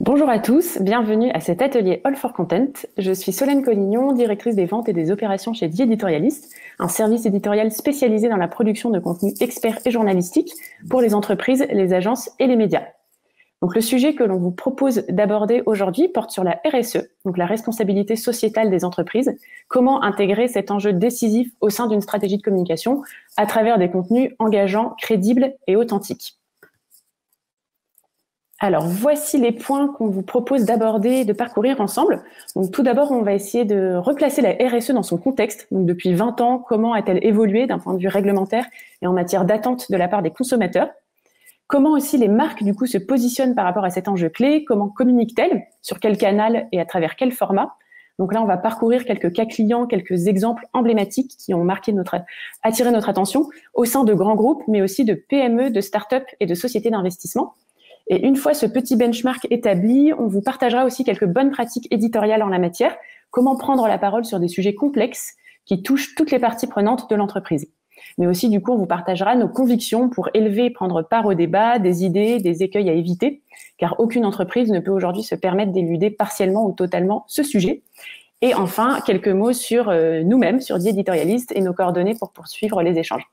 Bonjour à tous, bienvenue à cet atelier All for Content. Je suis Solène Collignon, directrice des ventes et des opérations chez The Editorialist, un service éditorial spécialisé dans la production de contenus experts et journalistiques pour les entreprises, les agences et les médias. Donc, le sujet que l'on vous propose d'aborder aujourd'hui porte sur la RSE, donc la responsabilité sociétale des entreprises, comment intégrer cet enjeu décisif au sein d'une stratégie de communication à travers des contenus engageants, crédibles et authentiques. Alors, voici les points qu'on vous propose d'aborder, de parcourir ensemble. Donc, tout d'abord, on va essayer de replacer la RSE dans son contexte. Donc, depuis 20 ans, comment a-t-elle évolué d'un point de vue réglementaire et en matière d'attente de la part des consommateurs? Comment aussi les marques, du coup, se positionnent par rapport à cet enjeu clé? Comment communiquent-elles? Sur quel canal et à travers quel format? Donc là, on va parcourir quelques cas clients, quelques exemples emblématiques qui ont attiré notre attention au sein de grands groupes, mais aussi de PME, de start-up et de sociétés d'investissement. Et une fois ce petit benchmark établi, on vous partagera aussi quelques bonnes pratiques éditoriales en la matière, comment prendre la parole sur des sujets complexes qui touchent toutes les parties prenantes de l'entreprise. Mais aussi, du coup, on vous partagera nos convictions pour élever et prendre part au débat, des idées, des écueils à éviter, car aucune entreprise ne peut aujourd'hui se permettre d'éluder partiellement ou totalement ce sujet. Et enfin, quelques mots sur nous-mêmes, sur The Editorialist et nos coordonnées pour poursuivre les échanges.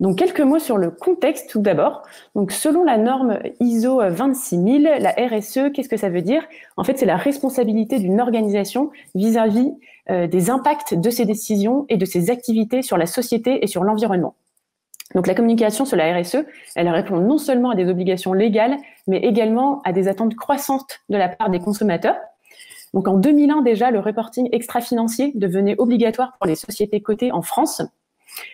Donc, quelques mots sur le contexte tout d'abord. Donc, selon la norme ISO 26000, la RSE, qu'est-ce que ça veut dire? En fait, c'est la responsabilité d'une organisation vis-à-vis des impacts de ses décisions et de ses activités sur la société et sur l'environnement. Donc, la communication sur la RSE, elle répond non seulement à des obligations légales, mais également à des attentes croissantes de la part des consommateurs. Donc, en 2001 déjà, le reporting extra-financier devenait obligatoire pour les sociétés cotées en France.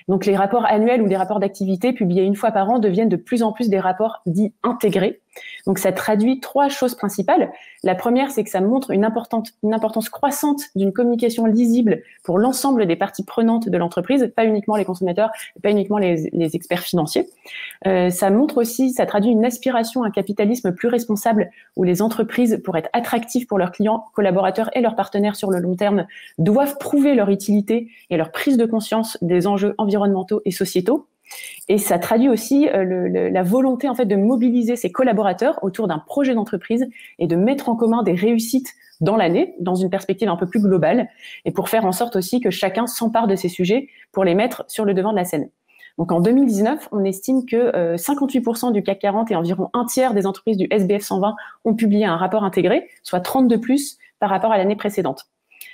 Donc, les rapports annuels ou les rapports d'activité publiés une fois par an deviennent de plus en plus des rapports dits intégrés. Donc, ça traduit trois choses principales. La première, c'est que ça montre une importance croissante d'une communication lisible pour l'ensemble des parties prenantes de l'entreprise, pas uniquement les consommateurs, pas uniquement les experts financiers. Ça montre aussi, ça traduit une aspiration à un capitalisme plus responsable où les entreprises, pour être attractives pour leurs clients, collaborateurs et leurs partenaires sur le long terme, doivent prouver leur utilité et leur prise de conscience des enjeux environnementaux et sociétaux. Et ça traduit aussi la volonté en fait de mobiliser ses collaborateurs autour d'un projet d'entreprise et de mettre en commun des réussites dans l'année, dans une perspective un peu plus globale, et pour faire en sorte aussi que chacun s'empare de ces sujets pour les mettre sur le devant de la scène. Donc en 2019, on estime que 58% du CAC 40 et environ un tiers des entreprises du SBF 120 ont publié un rapport intégré, soit 30 de plus par rapport à l'année précédente.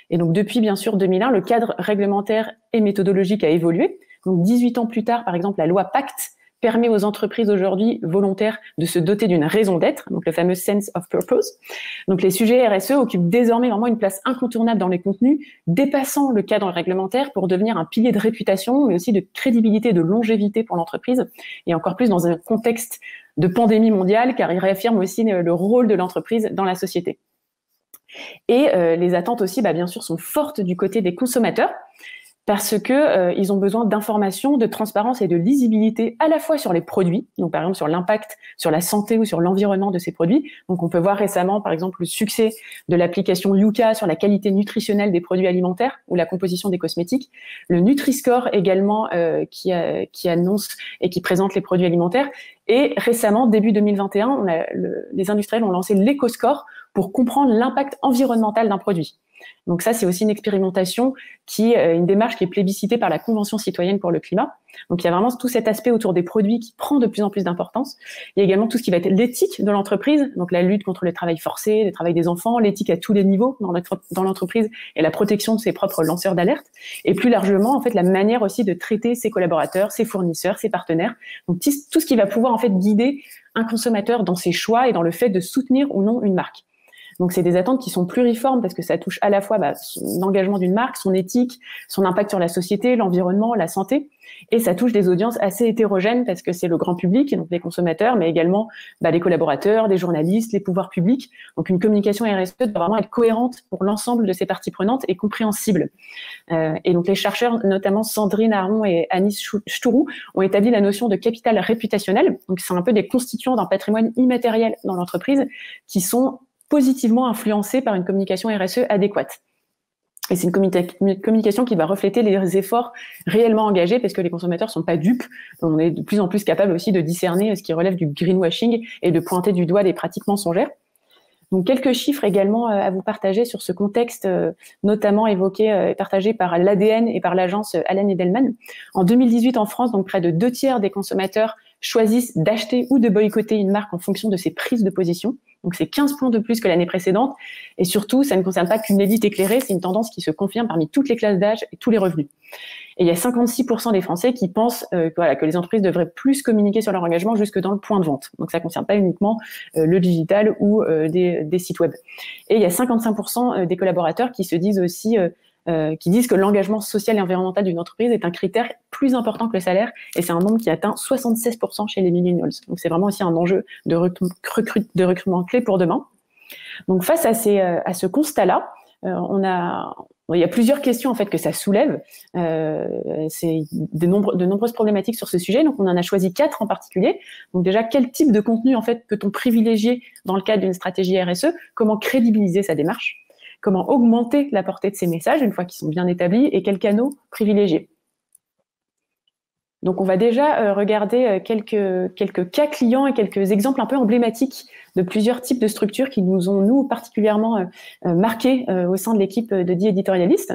Et donc depuis bien sûr 2001, le cadre réglementaire et méthodologique a évolué. Donc 18 ans plus tard, par exemple, la loi Pacte permet aux entreprises aujourd'hui volontaires de se doter d'une raison d'être, donc le fameux sense of purpose. Donc les sujets RSE occupent désormais vraiment une place incontournable dans les contenus, dépassant le cadre réglementaire pour devenir un pilier de réputation, mais aussi de crédibilité et de longévité pour l'entreprise, et encore plus dans un contexte de pandémie mondiale, car il réaffirme aussi le rôle de l'entreprise dans la société. Et les attentes aussi, bien sûr, sont fortes du côté des consommateurs, parce que ils ont besoin d'informations, de transparence et de lisibilité à la fois sur les produits, donc par exemple sur l'impact, sur la santé ou sur l'environnement de ces produits. Donc on peut voir récemment par exemple le succès de l'application Yuka sur la qualité nutritionnelle des produits alimentaires ou la composition des cosmétiques, le Nutri-Score également qui annonce et qui présente les produits alimentaires. Et récemment, début 2021, les industriels ont lancé l'Eco-Score pour comprendre l'impact environnemental d'un produit. Donc ça, c'est aussi une expérimentation une démarche qui est plébiscitée par la Convention citoyenne pour le climat. Donc il y a vraiment tout cet aspect autour des produits qui prend de plus en plus d'importance. Il y a également tout ce qui va être l'éthique de l'entreprise, donc la lutte contre le travail forcé, le travail des enfants, l'éthique à tous les niveaux dans l'entreprise et la protection de ses propres lanceurs d'alerte. Et plus largement, en fait, la manière aussi de traiter ses collaborateurs, ses fournisseurs, ses partenaires. Donc tout ce qui va pouvoir en fait guider un consommateur dans ses choix et dans le fait de soutenir ou non une marque. Donc, c'est des attentes qui sont pluriformes parce que ça touche à la fois l'engagement d'une marque, son éthique, son impact sur la société, l'environnement, la santé. Et ça touche des audiences assez hétérogènes parce que c'est le grand public, donc les consommateurs, mais également les collaborateurs, les journalistes, les pouvoirs publics. Donc, une communication RSE doit vraiment être cohérente pour l'ensemble de ces parties prenantes et compréhensible. Et donc, les chercheurs, notamment Sandrine Aron et Anis Chtourou, ont établi la notion de capital réputationnel. Donc, c'est un peu des constituants d'un patrimoine immatériel dans l'entreprise qui sont positivement influencés par une communication RSE adéquate. Et c'est une communication qui va refléter les efforts réellement engagés parce que les consommateurs sont pas dupes. On est de plus en plus capable aussi de discerner ce qui relève du greenwashing et de pointer du doigt les pratiques mensongères. Donc, quelques chiffres également à vous partager sur ce contexte, notamment évoqué et partagé par l'ADN et par l'agence Allen Edelman. En 2018, en France, donc près de 2/3 des consommateurs choisissent d'acheter ou de boycotter une marque en fonction de ses prises de position. Donc, c'est 15 points de plus que l'année précédente. Et surtout, ça ne concerne pas qu'une élite éclairée, c'est une tendance qui se confirme parmi toutes les classes d'âge et tous les revenus. Et il y a 56% des Français qui pensent que les entreprises devraient plus communiquer sur leur engagement jusque dans le point de vente. Donc ça ne concerne pas uniquement le digital ou des sites web. Et il y a 55% des collaborateurs qui se disent aussi qui disent que l'engagement social et environnemental d'une entreprise est un critère plus important que le salaire, et c'est un nombre qui atteint 76% chez les millennials. Donc c'est vraiment aussi un enjeu de recrutement clé pour demain. Donc face à ce constat-là, il y a plusieurs questions en fait que ça soulève. C'est de nombreuses problématiques sur ce sujet. Donc on en a choisi 4 en particulier. Donc déjà, quel type de contenu en fait peut-on privilégier dans le cadre d'une stratégie RSE? Comment crédibiliser sa démarche? Comment augmenter la portée de ces messages une fois qu'ils sont bien établis? Et quels canaux privilégier? Donc, on va déjà regarder quelques cas clients et quelques exemples un peu emblématiques de plusieurs types de structures qui nous ont, nous, particulièrement marqués au sein de l'équipe de The Editorialist.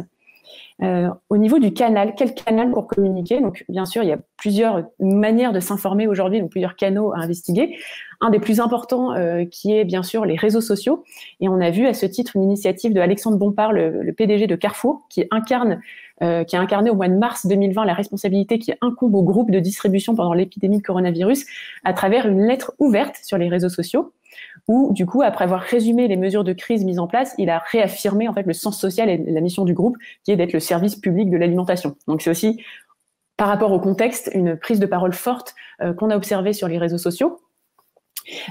Au niveau du canal, quel canal pour communiquer? Donc, bien sûr, il y a plusieurs manières de s'informer aujourd'hui, donc plusieurs canaux à investiguer. Un des plus importants qui est bien sûr les réseaux sociaux. Et on a vu à ce titre une initiative de Alexandre Bompard, le PDG de Carrefour, qui a incarné au mois de mars 2020 la responsabilité qui incombe au groupe de distribution pendant l'épidémie de coronavirus à travers une lettre ouverte sur les réseaux sociaux où, du coup, après avoir résumé les mesures de crise mises en place, il a réaffirmé en fait le sens social et la mission du groupe, qui est d'être le service public de l'alimentation. Donc c'est aussi, par rapport au contexte, une prise de parole forte qu'on a observée sur les réseaux sociaux.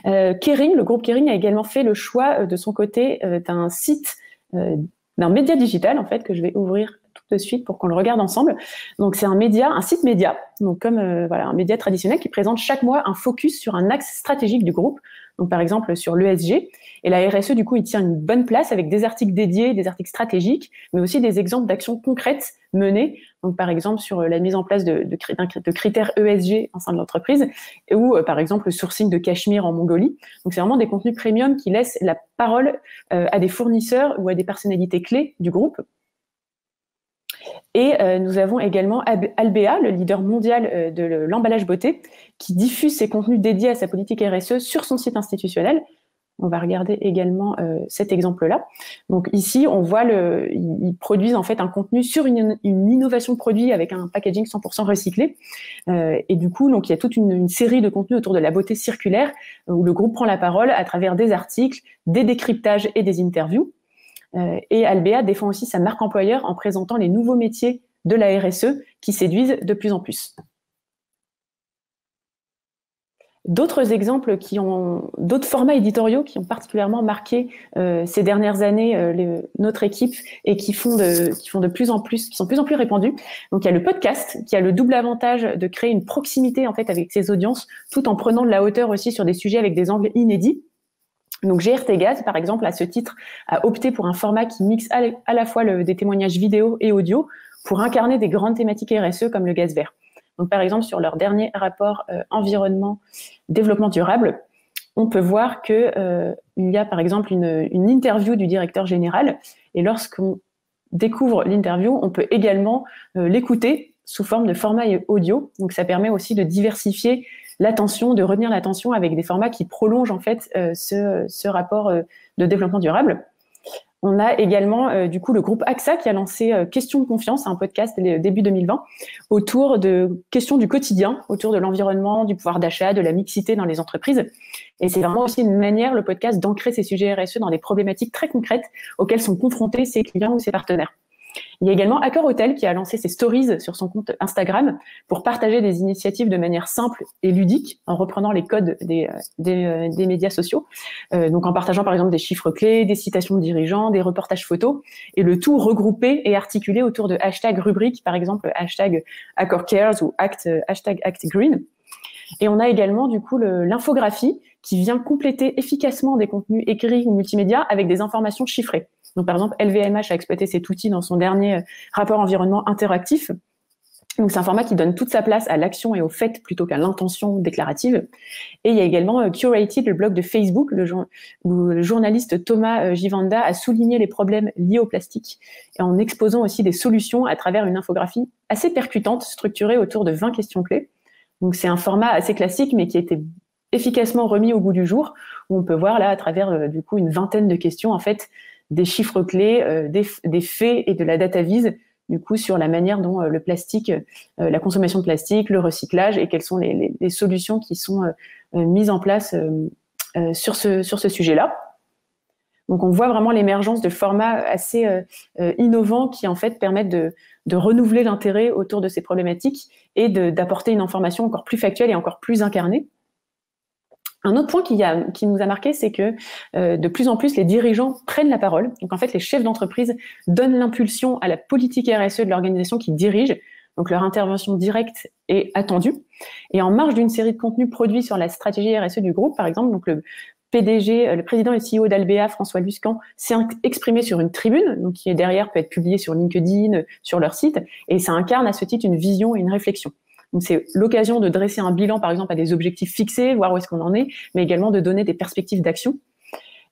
Kering, le groupe Kering a également fait le choix de son côté d'un site, d'un média digital en fait que je vais ouvrir tout de suite pour qu'on le regarde ensemble. Donc c'est un site média, donc comme un média traditionnel qui présente chaque mois un focus sur un axe stratégique du groupe. Donc par exemple sur l'ESG. Et la RSE, du coup, il tient une bonne place avec des articles dédiés, des articles stratégiques, mais aussi des exemples d'actions concrètes menées. Donc par exemple sur la mise en place de critères ESG au sein de l'entreprise, ou par exemple le sourcing de cachemire en Mongolie. Donc c'est vraiment des contenus premium qui laissent la parole à des fournisseurs ou à des personnalités clés du groupe. Et nous avons également Albéa, le leader mondial de l'emballage beauté, qui diffuse ses contenus dédiés à sa politique RSE sur son site institutionnel. On va regarder également cet exemple-là. Donc ici, on voit ils produisent en fait un contenu sur une innovation de produit avec un packaging 100% recyclé. Et du coup, donc il y a toute une série de contenus autour de la beauté circulaire où le groupe prend la parole à travers des articles, des décryptages et des interviews. Et Albéa défend aussi sa marque employeur en présentant les nouveaux métiers de la RSE qui séduisent de plus en plus. D'autres exemples d'autres formats éditoriaux qui ont particulièrement marqué ces dernières années notre équipe et qui sont de plus en plus répandus. Donc il y a le podcast qui a le double avantage de créer une proximité en fait avec ses audiences, tout en prenant de la hauteur aussi sur des sujets avec des angles inédits. Donc GRT Gaz, par exemple, à ce titre, a opté pour un format qui mixe à la fois des témoignages vidéo et audio pour incarner des grandes thématiques RSE comme le gaz vert. Donc par exemple, sur leur dernier rapport environnement-développement durable, on peut voir qu'il y a par exemple une interview du directeur général, et lorsqu'on découvre l'interview, on peut également l'écouter sous forme de format audio. Donc ça permet aussi de diversifier l'attention, de retenir l'attention avec des formats qui prolongent en fait ce rapport de développement durable. On a également du coup le groupe AXA qui a lancé Questions de confiance, un podcast début 2020 autour de questions du quotidien, autour de l'environnement, du pouvoir d'achat, de la mixité dans les entreprises. Et c'est vraiment aussi une manière, le podcast, d'ancrer ces sujets RSE dans des problématiques très concrètes auxquelles sont confrontés ses clients ou ses partenaires. Il y a également Accor Hotel qui a lancé ses stories sur son compte Instagram pour partager des initiatives de manière simple et ludique en reprenant les codes des médias sociaux. Donc en partageant par exemple des chiffres clés, des citations de dirigeants, des reportages photos, et le tout regroupé et articulé autour de hashtags rubriques, par exemple hashtag Accor Cares ou hashtag Act Green. Et on a également du coup l'infographie qui vient compléter efficacement des contenus écrits ou multimédia avec des informations chiffrées. Donc, par exemple, LVMH a exploité cet outil dans son dernier rapport environnement interactif. Donc, c'est un format qui donne toute sa place à l'action et au fait plutôt qu'à l'intention déclarative. Et il y a également Curated, le blog de Facebook, où le journaliste Thomas Givanda a souligné les problèmes liés au plastique et en exposant aussi des solutions à travers une infographie assez percutante, structurée autour de 20 questions clés. Donc, c'est un format assez classique, mais qui a été efficacement remis au goût du jour, où on peut voir là, à travers du coup une vingtaine de questions, en fait, des chiffres clés, des faits et de la data vise, du coup, sur la manière dont le plastique, la consommation de plastique, le recyclage et quelles sont les solutions qui sont mises en place sur ce sujet-là. Donc, on voit vraiment l'émergence de formats assez innovants qui, en fait, permettent de renouveler l'intérêt autour de ces problématiques et d'apporter une information encore plus factuelle et encore plus incarnée. Un autre point qui nous a marqué, c'est que de plus en plus, les dirigeants prennent la parole. Donc, en fait, les chefs d'entreprise donnent l'impulsion à la politique RSE de l'organisation qu'ils dirigent. Donc, leur intervention directe est attendue. Et en marge d'une série de contenus produits sur la stratégie RSE du groupe, par exemple, donc le PDG, le président et CEO d'Albea, François Luscan, s'est exprimé sur une tribune, donc qui est derrière, peut être publiée sur LinkedIn, sur leur site, et ça incarne à ce titre une vision et une réflexion. Donc, c'est l'occasion de dresser un bilan, par exemple, à des objectifs fixés, voir où est-ce qu'on en est, mais également de donner des perspectives d'action.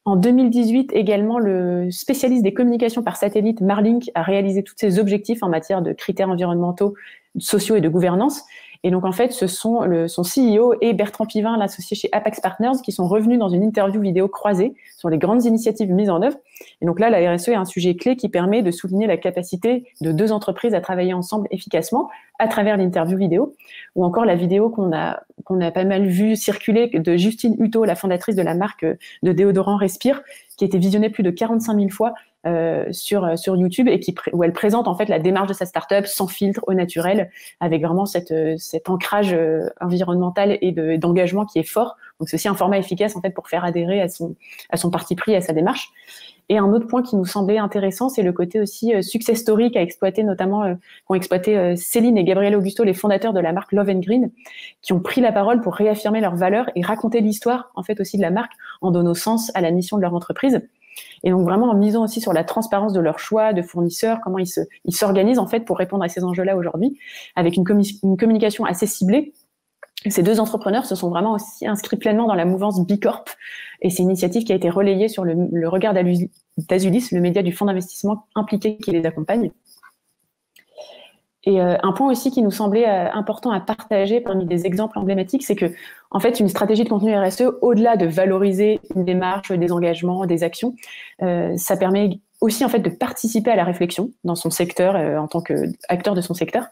En 2018, également, le spécialiste des communications par satellite, Marlink, a réalisé tous ses objectifs en matière de critères environnementaux, sociaux et de gouvernance. Et donc, en fait, ce sont son CEO et Bertrand Pivin, l'associé chez Apex Partners, qui sont revenus dans une interview vidéo croisée sur les grandes initiatives mises en œuvre. Et donc là, la RSE est un sujet clé qui permet de souligner la capacité de deux entreprises à travailler ensemble efficacement à travers l'interview vidéo, ou encore la vidéo qu'on a pas mal vue circuler de Justine Hutto, la fondatrice de la marque de déodorant Respire, qui a été visionnée plus de 45 000 fois sur YouTube et où elle présente en fait la démarche de sa startup sans filtre, au naturel, avec vraiment cet ancrage environnemental et d'engagement qui est fort. Donc, c'est aussi un format efficace en fait pour faire adhérer à son parti pris, à sa démarche. Et un autre point qui nous semblait intéressant, c'est le côté aussi success story qu'ont exploité Céline et Gabriel Augusto, les fondateurs de la marque Love & Green, qui ont pris la parole pour réaffirmer leurs valeurs et raconter l'histoire en fait aussi de la marque en donnant sens à la mission de leur entreprise. Et donc vraiment en misant aussi sur la transparence de leurs choix de fournisseurs, comment ils s'organisent en fait pour répondre à ces enjeux-là aujourd'hui, avec une communication assez ciblée. Ces deux entrepreneurs se sont vraiment aussi inscrits pleinement dans la mouvance B Corp, et c'est une initiative qui a été relayée sur le regard d'Azulis, le média du fonds d'investissement impliqué qui les accompagne. Et un point aussi qui nous semblait important à partager parmi des exemples emblématiques, c'est que, en fait, une stratégie de contenu RSE, au-delà de valoriser une démarche, des engagements, des actions, ça permet aussi en fait de participer à la réflexion dans son secteur en tant qu'acteur de son secteur,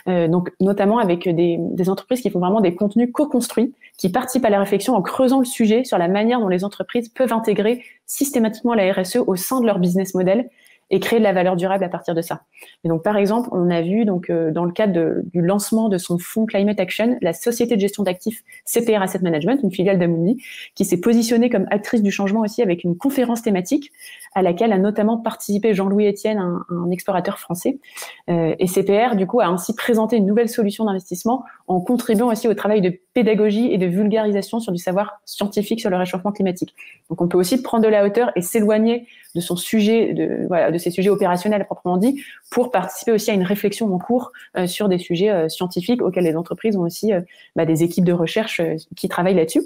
donc notamment avec des entreprises qui font vraiment des contenus co-construits, qui participent à la réflexion en creusant le sujet sur la manière dont les entreprises peuvent intégrer systématiquement la RSE au sein de leur business model et créer de la valeur durable à partir de ça. Et donc, par exemple, on a vu donc dans le cadre du lancement de son fonds Climate Action, la société de gestion d'actifs CPR Asset Management, une filiale d'Amundi, qui s'est positionnée comme actrice du changement aussi avec une conférence thématique à laquelle a notamment participé Jean-Louis Etienne, un explorateur français. Et CPR, du coup, a ainsi présenté une nouvelle solution d'investissement en contribuant aussi au travail de pédagogie et de vulgarisation sur du savoir scientifique sur le réchauffement climatique. Donc, on peut aussi prendre de la hauteur et s'éloigner de son sujet, de ces sujets opérationnels proprement dit, pour participer aussi à une réflexion en cours sur des sujets scientifiques auxquels les entreprises ont aussi des équipes de recherche qui travaillent là-dessus.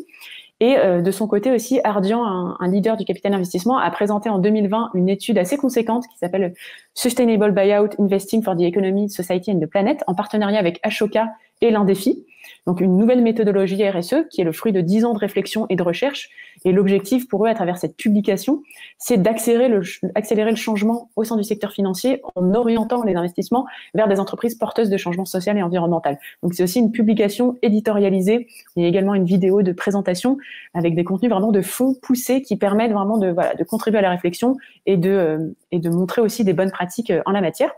Et de son côté aussi, Ardian, un leader du capital investissement, a présenté en 2020 une étude assez conséquente qui s'appelle Sustainable Buyout Investing for the Economy, Society and the Planet, en partenariat avec Ashoka et l'Indefi. Donc, une nouvelle méthodologie RSE qui est le fruit de 10 ans de réflexion et de recherche. Et l'objectif pour eux, à travers cette publication, c'est d'accélérer le changement au sein du secteur financier en orientant les investissements vers des entreprises porteuses de changement social et environnemental. Donc, c'est aussi une publication éditorialisée. Il y a également une vidéo de présentation avec des contenus vraiment de fond poussés qui permettent vraiment de contribuer à la réflexion et de montrer aussi des bonnes pratiques en la matière.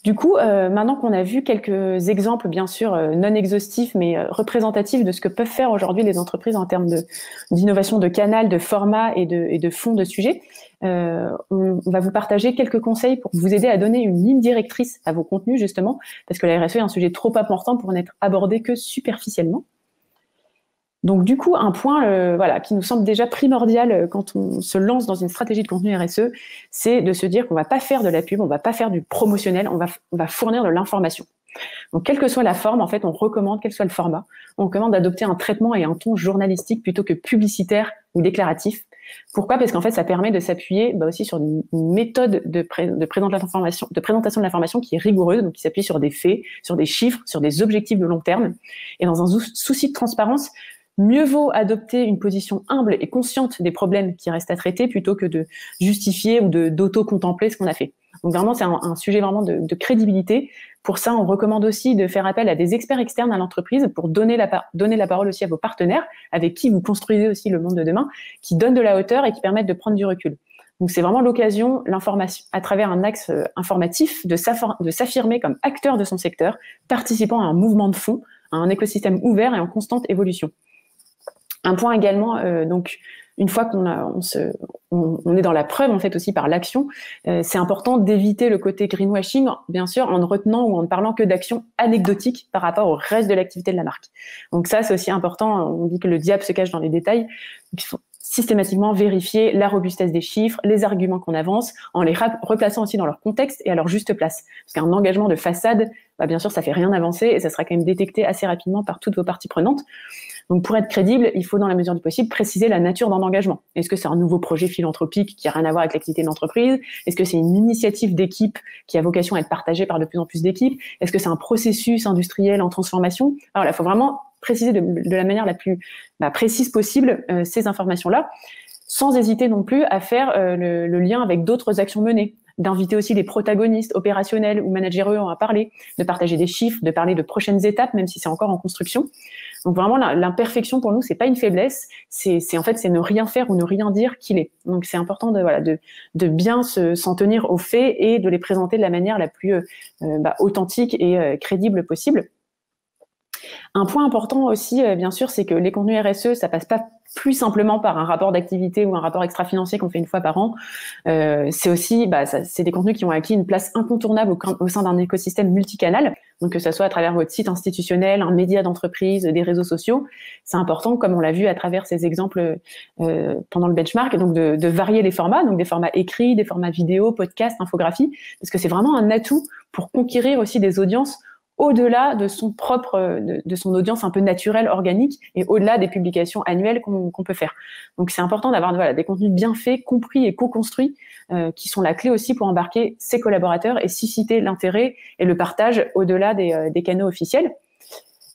Du coup, maintenant qu'on a vu quelques exemples, bien sûr, non exhaustifs, mais représentatifs de ce que peuvent faire aujourd'hui les entreprises en termes d'innovation de canal, de format et de fond de sujet, on va vous partager quelques conseils pour vous aider à donner une ligne directrice à vos contenus, justement, parce que la RSE est un sujet trop important pour n'être abordé que superficiellement. Donc du coup, un point voilà, qui nous semble déjà primordial quand on se lance dans une stratégie de contenu RSE, c'est de se dire qu'on va pas faire de la pub, on va pas faire du promotionnel, on va fournir de l'information. Donc quelle que soit la forme, en fait, on recommande, quel que soit le format, on recommande d'adopter un traitement et un ton journalistique plutôt que publicitaire ou déclaratif. Pourquoi ? Parce qu'en fait, ça permet de s'appuyer aussi sur une méthode de présentation de l'information qui est rigoureuse, donc qui s'appuie sur des faits, sur des chiffres, sur des objectifs de long terme. Et dans un souci de transparence, mieux vaut adopter une position humble et consciente des problèmes qui restent à traiter plutôt que de justifier ou d'auto-contempler ce qu'on a fait. Donc vraiment, c'est un sujet vraiment de crédibilité. Pour ça, on recommande aussi de faire appel à des experts externes à l'entreprise pour donner la parole aussi à vos partenaires avec qui vous construisez aussi le monde de demain, qui donnent de la hauteur et qui permettent de prendre du recul. Donc c'est vraiment l'occasion, l'information, à travers un axe informatif, de s'affirmer comme acteur de son secteur, participant à un mouvement de fond, à un écosystème ouvert et en constante évolution. Un point également, donc une fois qu'on est dans la preuve en fait aussi par l'action, c'est important d'éviter le côté greenwashing, bien sûr, en ne retenant ou en ne parlant que d'actions anecdotiques par rapport au reste de l'activité de la marque. Donc ça, c'est aussi important. On dit que le diable se cache dans les détails. Il faut systématiquement vérifier la robustesse des chiffres, les arguments qu'on avance, en les replaçant aussi dans leur contexte et à leur juste place. Parce qu'un engagement de façade, bien sûr, ça fait rien avancer et ça sera quand même détecté assez rapidement par toutes vos parties prenantes. Donc, pour être crédible, il faut, dans la mesure du possible, préciser la nature d'un engagement. Est-ce que c'est un nouveau projet philanthropique qui n'a rien à voir avec l'activité de l'entreprise ? Est-ce que c'est une initiative d'équipe qui a vocation à être partagée par de plus en plus d'équipes ? Est-ce que c'est un processus industriel en transformation ? Alors là, il faut vraiment préciser de la manière la plus précise possible ces informations-là, sans hésiter non plus à faire le lien avec d'autres actions menées, d'inviter aussi les protagonistes opérationnels ou managériaux à parler, de partager des chiffres, de parler de prochaines étapes, même si c'est encore en construction. Donc vraiment, l'imperfection pour nous, c'est pas une faiblesse, c'est ne rien faire ou ne rien dire qu'il est. Donc c'est important de bien s'en tenir aux faits et de les présenter de la manière la plus authentique et crédible possible. Un point important aussi, bien sûr, c'est que les contenus RSE, ça passe pas plus simplement par un rapport d'activité ou un rapport extra-financier qu'on fait une fois par an. C'est aussi, c'est des contenus qui ont acquis une place incontournable au sein d'un écosystème multicanal. Donc que ça soit à travers votre site institutionnel, un média d'entreprise, des réseaux sociaux, c'est important, comme on l'a vu à travers ces exemples pendant le benchmark, donc de varier les formats, donc des formats écrits, des formats vidéo, podcasts, infographies, parce que c'est vraiment un atout pour conquérir aussi des audiences au-delà de son audience un peu naturelle, organique, et au-delà des publications annuelles qu'on peut faire. Donc c'est important d'avoir des contenus bien faits, compris et co-construits, qui sont la clé aussi pour embarquer ses collaborateurs et susciter l'intérêt et le partage au-delà des canaux officiels.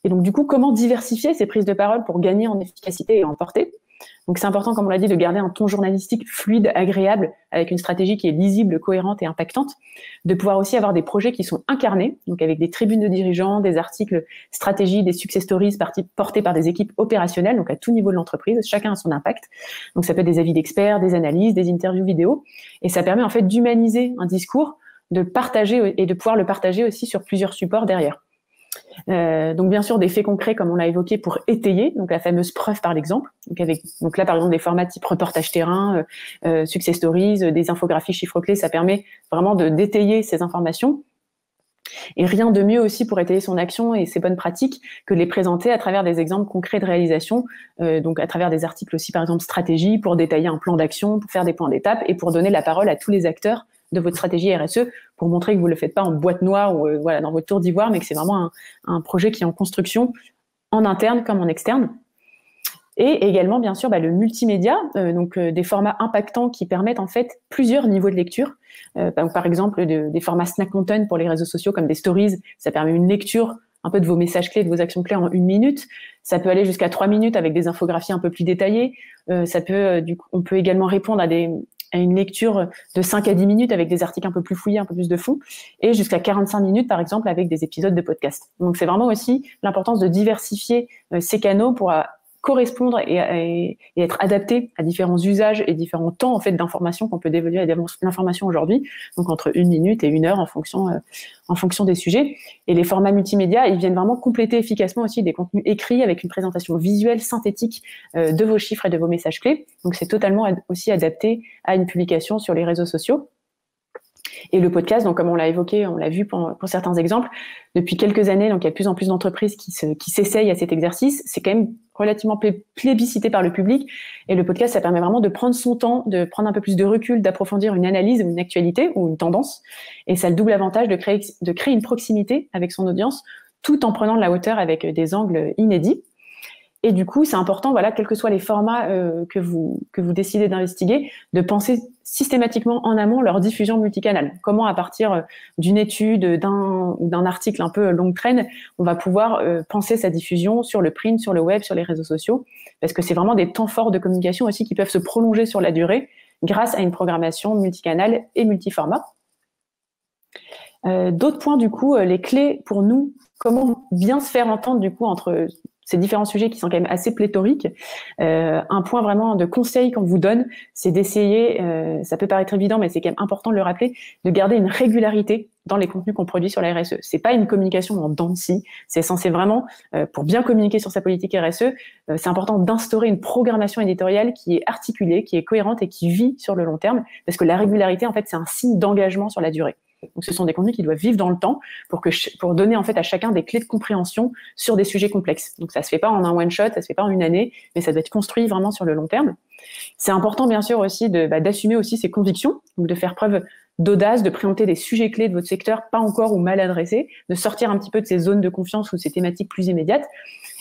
Et donc du coup, comment diversifier ces prises de parole pour gagner en efficacité et en portée ? Donc c'est important, comme on l'a dit, de garder un ton journalistique fluide, agréable, avec une stratégie qui est lisible, cohérente et impactante, de pouvoir aussi avoir des projets qui sont incarnés, donc avec des tribunes de dirigeants, des articles stratégie, des success stories portés par des équipes opérationnelles, donc à tout niveau de l'entreprise, chacun a son impact. Donc ça peut être des avis d'experts, des analyses, des interviews vidéo, et ça permet en fait d'humaniser un discours, de partager et de pouvoir le partager aussi sur plusieurs supports derrière. Donc bien sûr des faits concrets comme on l'a évoqué pour étayer, donc la fameuse preuve par l'exemple, donc là par exemple des formats type reportage terrain, success stories, des infographies chiffres clés, ça permet vraiment d'étayer ces informations. Et rien de mieux aussi pour étayer son action et ses bonnes pratiques que de les présenter à travers des exemples concrets de réalisation, donc à travers des articles aussi par exemple stratégie pour détailler un plan d'action, pour faire des points d'étape et pour donner la parole à tous les acteurs de votre stratégie RSE pour montrer que vous ne le faites pas en boîte noire ou dans votre tour d'ivoire, mais que c'est vraiment un projet qui est en construction en interne comme en externe. Et également, bien sûr, le multimédia, donc des formats impactants qui permettent en fait plusieurs niveaux de lecture. Par exemple, des formats snack content pour les réseaux sociaux comme des stories, ça permet une lecture un peu de vos messages clés, de vos actions clés en 1 minute. Ça peut aller jusqu'à 3 minutes avec des infographies un peu plus détaillées. On peut également répondre à une lecture de 5 à 10 minutes avec des articles un peu plus fouillés, un peu plus de fond, et jusqu'à 45 minutes, par exemple, avec des épisodes de podcast. Donc, c'est vraiment aussi l'importance de diversifier ces canaux pour correspondre et être adapté à différents usages et différents temps en fait d'information qu'on peut développer à l'information aujourd'hui, donc entre 1 minute et 1 heure en fonction des sujets. Et les formats multimédia, ils viennent vraiment compléter efficacement aussi des contenus écrits avec une présentation visuelle synthétique de vos chiffres et de vos messages clés. Donc c'est totalement aussi adapté à une publication sur les réseaux sociaux. Et le podcast, donc comme on l'a évoqué, on l'a vu pour certains exemples, depuis quelques années, donc il y a de plus en plus d'entreprises qui s'essayent à cet exercice. C'est quand même relativement plébiscité par le public. Et le podcast, ça permet vraiment de prendre son temps, de prendre un peu plus de recul, d'approfondir une analyse ou une actualité ou une tendance. Et ça a le double avantage de créer une proximité avec son audience, tout en prenant de la hauteur avec des angles inédits. Et du coup, c'est important, voilà, quels que soient les formats que vous décidez d'investiguer, de penser systématiquement en amont leur diffusion multicanale. Comment, à partir d'une étude, d'un article un peu longue traîne, on va pouvoir penser sa diffusion sur le print, sur le web, sur les réseaux sociaux, parce que c'est vraiment des temps forts de communication aussi qui peuvent se prolonger sur la durée grâce à une programmation multicanale et multiformat. D'autres points, du coup, les clés pour nous, comment bien se faire entendre, du coup, entre ces différents sujets qui sont quand même assez pléthoriques. Un point vraiment de conseil qu'on vous donne, c'est d'essayer, ça peut paraître évident, mais c'est quand même important de le rappeler, de garder une régularité dans les contenus qu'on produit sur la RSE. C'est pas une communication en dents de scie, c'est censé vraiment, pour bien communiquer sur sa politique RSE, c'est important d'instaurer une programmation éditoriale qui est articulée, qui est cohérente et qui vit sur le long terme, parce que la régularité, en fait, c'est un signe d'engagement sur la durée. Donc, ce sont des contenus qui doivent vivre dans le temps pour donner en fait à chacun des clés de compréhension sur des sujets complexes. Donc, ça se fait pas en un one shot, ça se fait pas en une année, mais ça doit être construit vraiment sur le long terme. C'est important, bien sûr, aussi d'assumer aussi ses convictions, donc de faire preuve d'audace, de présenter des sujets clés de votre secteur pas encore ou mal adressés, de sortir un petit peu de ces zones de confiance ou ces thématiques plus immédiates.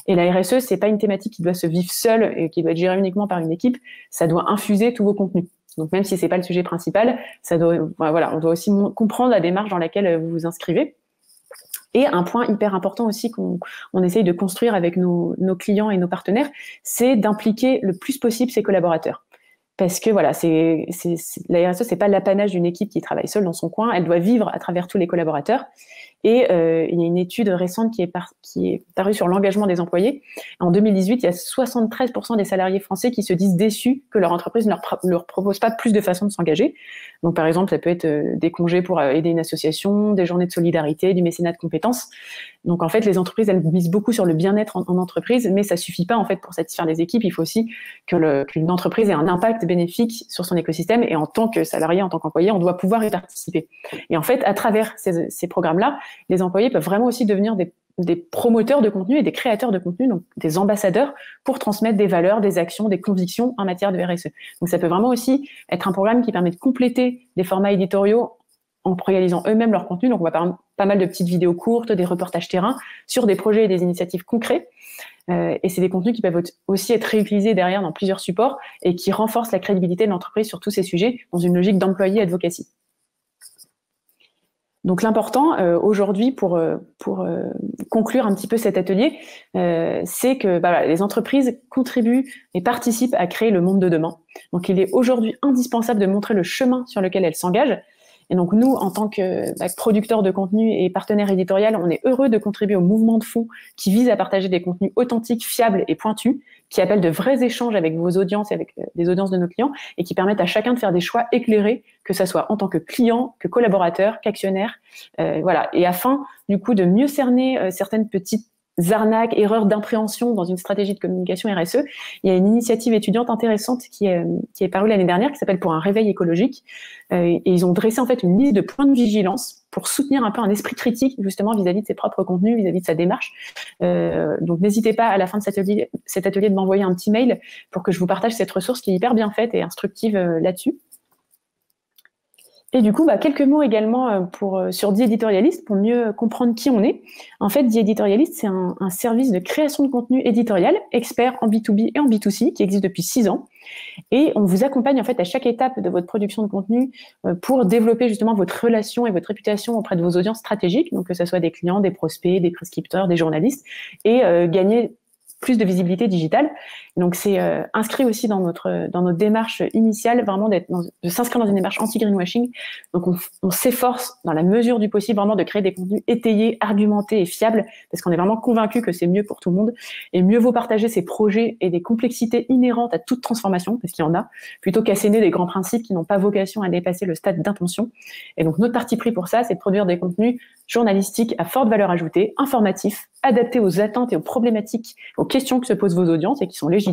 Et la RSE, c'est pas une thématique qui doit se vivre seule et qui doit être gérée uniquement par une équipe. Ça doit infuser tous vos contenus. Donc, même si c'est pas le sujet principal, voilà, on doit aussi comprendre la démarche dans laquelle vous vous inscrivez. Et un point hyper important aussi qu'on essaye de construire avec nos clients et nos partenaires, c'est d'impliquer le plus possible ses collaborateurs. Parce que voilà, la RSE, c'est pas l'apanage d'une équipe qui travaille seule dans son coin, elle doit vivre à travers tous les collaborateurs. Et il y a une étude récente qui est parue sur l'engagement des employés. En 2018, il y a 73% des salariés français qui se disent déçus que leur entreprise ne leur propose pas plus de façons de s'engager. Donc, par exemple, ça peut être des congés pour aider une association, des journées de solidarité, du mécénat de compétences. Donc, en fait, les entreprises, elles misent beaucoup sur le bien-être en entreprise, mais ça suffit pas, en fait, pour satisfaire les équipes. Il faut aussi qu'une entreprise ait un impact bénéfique sur son écosystème. Et en tant que salarié, en tant qu'employé, on doit pouvoir y participer. Et en fait, à travers ces programmes-là, les employés peuvent vraiment aussi devenir des promoteurs de contenu et des créateurs de contenu, donc des ambassadeurs pour transmettre des valeurs, des actions, des convictions en matière de RSE. Donc ça peut vraiment aussi être un programme qui permet de compléter des formats éditoriaux en réalisant eux-mêmes leur contenu. Donc on va parler pas mal de petites vidéos courtes, des reportages terrain sur des projets et des initiatives concrets. Et c'est des contenus qui peuvent aussi être réutilisés derrière dans plusieurs supports et qui renforcent la crédibilité de l'entreprise sur tous ces sujets dans une logique d'employé advocacy. Donc l'important aujourd'hui pour conclure un petit peu cet atelier, c'est que les entreprises contribuent et participent à créer le monde de demain. Donc il est aujourd'hui indispensable de montrer le chemin sur lequel elles s'engagent. Et donc nous, en tant que producteurs de contenu et partenaires éditoriaux, on est heureux de contribuer au mouvement de fond qui vise à partager des contenus authentiques, fiables et pointus, qui appellent de vrais échanges avec vos audiences et avec les audiences de nos clients et qui permettent à chacun de faire des choix éclairés, que ça soit en tant que client, que collaborateur, qu'actionnaire. Voilà. Et afin, du coup, de mieux cerner certaines petites arnaques, erreurs d'impréhension dans une stratégie de communication RSE, il y a une initiative étudiante intéressante qui est parue l'année dernière, qui s'appelle Pour un réveil écologique. Et ils ont dressé en fait une liste de points de vigilance pour soutenir un peu un esprit critique justement vis-à-vis de ses propres contenus, vis-à-vis de sa démarche. Donc n'hésitez pas à la fin de cet atelier de m'envoyer un petit mail pour que je vous partage cette ressource qui est hyper bien faite et instructive là-dessus. Et du coup, quelques mots également sur The Editorialist pour mieux comprendre qui on est. En fait, The Editorialist, c'est un service de création de contenu éditorial, expert en B2B et en B2C, qui existe depuis 6 ans. Et on vous accompagne en fait à chaque étape de votre production de contenu pour développer justement votre relation et votre réputation auprès de vos audiences stratégiques, donc que ce soit des clients, des prospects, des prescripteurs, des journalistes, et gagner plus de visibilité digitale. Donc, c'est inscrit aussi dans notre démarche initiale, vraiment de s'inscrire dans une démarche anti-greenwashing. Donc, on s'efforce, dans la mesure du possible, vraiment de créer des contenus étayés, argumentés et fiables, parce qu'on est vraiment convaincu que c'est mieux pour tout le monde. Et mieux vaut partager ces projets et des complexités inhérentes à toute transformation, parce qu'il y en a, plutôt qu'asséner des grands principes qui n'ont pas vocation à dépasser le stade d'intention. Et donc, notre parti pris pour ça, c'est de produire des contenus journalistiques à forte valeur ajoutée, informatifs, adaptés aux attentes et aux problématiques, aux questions que se posent vos audiences et qui sont légitimes,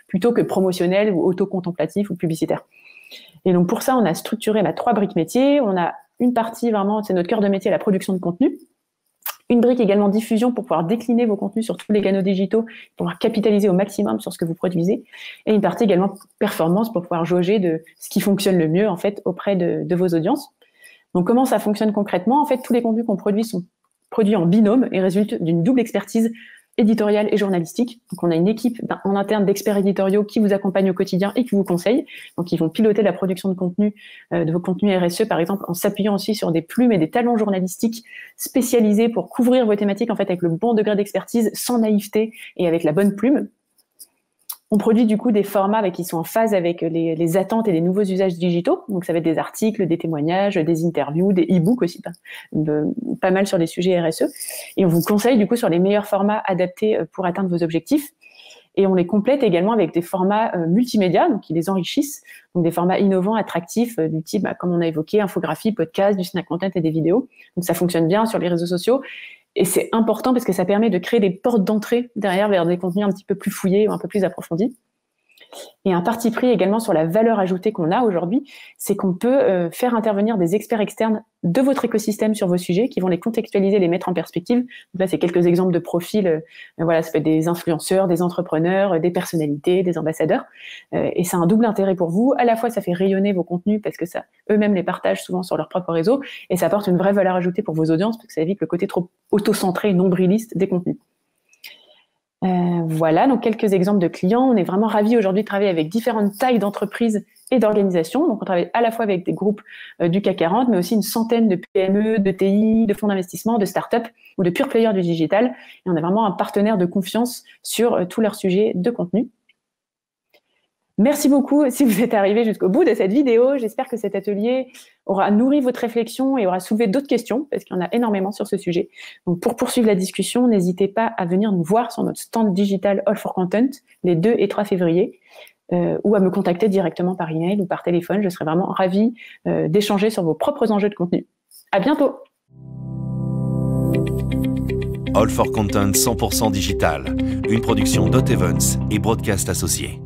plutôt que promotionnelles ou autocontemplatifs ou publicitaires. Et donc pour ça, on a structuré 3 briques métiers. On a une partie vraiment, c'est notre cœur de métier, la production de contenu. Une brique également diffusion pour pouvoir décliner vos contenus sur tous les canaux digitaux, pour pouvoir capitaliser au maximum sur ce que vous produisez. Et une partie également performance pour pouvoir jauger de ce qui fonctionne le mieux en fait auprès de vos audiences. Donc comment ça fonctionne concrètement? En fait, tous les contenus qu'on produit sont produits en binôme et résultent d'une double expertise éditoriale et journalistique. Donc on a une équipe en interne d'experts éditoriaux qui vous accompagnent au quotidien et qui vous conseillent. Donc ils vont piloter la production de contenu, de vos contenus RSE par exemple, en s'appuyant aussi sur des plumes et des talents journalistiques spécialisés pour couvrir vos thématiques en fait avec le bon degré d'expertise, sans naïveté et avec la bonne plume. On produit du coup des formats qui sont en phase avec les attentes et les nouveaux usages digitaux. Donc ça va être des articles, des témoignages, des interviews, des e-books aussi, pas mal sur les sujets RSE. Et on vous conseille du coup sur les meilleurs formats adaptés pour atteindre vos objectifs. Et on les complète également avec des formats multimédia, donc qui les enrichissent, donc des formats innovants, attractifs, du type, comme on a évoqué, infographie, podcast, du snack content et des vidéos. Donc ça fonctionne bien sur les réseaux sociaux. Et c'est important parce que ça permet de créer des portes d'entrée derrière vers des contenus un petit peu plus fouillés ou un peu plus approfondis. Et un parti pris également sur la valeur ajoutée qu'on a aujourd'hui, c'est qu'on peut faire intervenir des experts externes de votre écosystème sur vos sujets qui vont les contextualiser, les mettre en perspective. Donc là, c'est quelques exemples de profils. Voilà, ça peut être des influenceurs, des entrepreneurs, des personnalités, des ambassadeurs. Et c'est un double intérêt pour vous. À la fois, ça fait rayonner vos contenus parce que ça, eux-mêmes les partagent souvent sur leur propre réseau et ça apporte une vraie valeur ajoutée pour vos audiences parce que ça évite le côté trop auto-centré et nombriliste des contenus. Voilà, donc quelques exemples de clients. On est vraiment ravis aujourd'hui de travailler avec différentes tailles d'entreprises et d'organisations. Donc, on travaille à la fois avec des groupes du CAC 40, mais aussi une centaine de PME, de TI, de fonds d'investissement, de start-up ou de pure players du digital. Et on est vraiment un partenaire de confiance sur tous leurs sujets de contenu. Merci beaucoup si vous êtes arrivé jusqu'au bout de cette vidéo. J'espère que cet atelier aura nourri votre réflexion et aura soulevé d'autres questions, parce qu'il y en a énormément sur ce sujet. Donc, pour poursuivre la discussion, n'hésitez pas à venir nous voir sur notre stand digital All for Content les 2 et 3 février, ou à me contacter directement par email ou par téléphone. Je serai vraiment ravie d'échanger sur vos propres enjeux de contenu. À bientôt. All for Content 100% digital, une production Dot Events et Broadcast Associés.